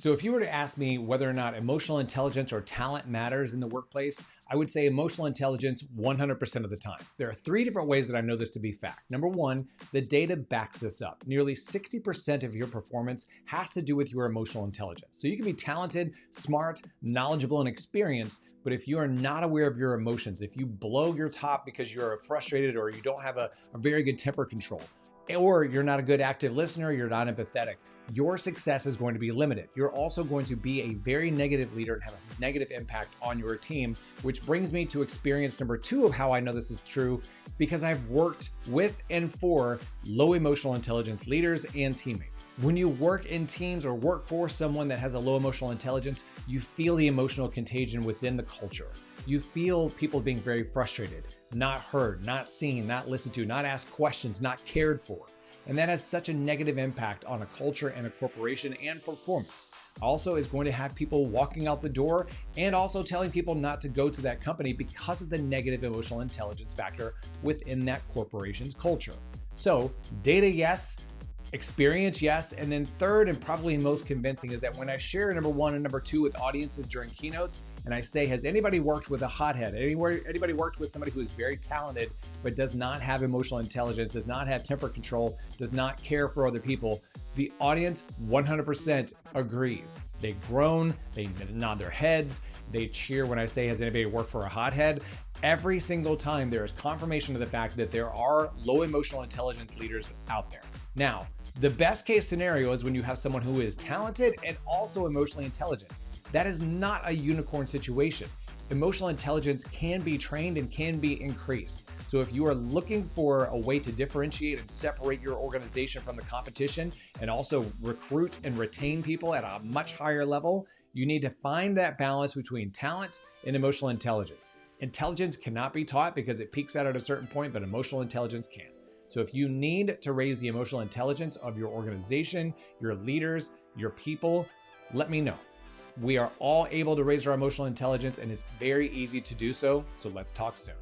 So if you were to ask me whether or not emotional intelligence or talent matters in the workplace, I would say emotional intelligence 100% of the time. There are three different ways that I know this to be fact. Number one, the data backs this up. Nearly 60% of your performance has to do with your emotional intelligence. So you can be talented, smart, knowledgeable, and experienced, but if you are not aware of your emotions, if you blow your top because you're frustrated or you don't have a very good temper control, or you're not a good active listener, you're not empathetic, your success is going to be limited. You're also going to be a very negative leader and have a negative impact on your team, which brings me to experience number two of how I know this is true, because I've worked with and for low emotional intelligence leaders and teammates. When you work in teams or work for someone that has a low emotional intelligence, you feel the emotional contagion within the culture. You feel people being very frustrated, not heard, not seen, not listened to, not asked questions, not cared for. And that has such a negative impact on a culture and a corporation and performance. Also is going to have people walking out the door and also telling people not to go to that company because of the negative emotional intelligence factor within that corporation's culture. So data, yes. Experience, yes. And then third, and probably most convincing, is that when I share number one and number two with audiences during keynotes, and I say, has anybody worked with a hothead? Anybody worked with somebody who is very talented, but does not have emotional intelligence, does not have temper control, does not care for other people? The audience 100% agrees. They groan, they nod their heads, they cheer when I say, has anybody worked for a hothead? Every single time there is confirmation of the fact that there are low emotional intelligence leaders out there. Now, the best case scenario is when you have someone who is talented and also emotionally intelligent. That is not a unicorn situation. Emotional intelligence can be trained and can be increased. So if you are looking for a way to differentiate and separate your organization from the competition and also recruit and retain people at a much higher level, you need to find that balance between talent and emotional intelligence. Intelligence cannot be taught because it peaks out at a certain point, but emotional intelligence can. So if you need to raise the emotional intelligence of your organization, your leaders, your people, let me know. We are all able to raise our emotional intelligence, and it's very easy to do so. So let's talk soon.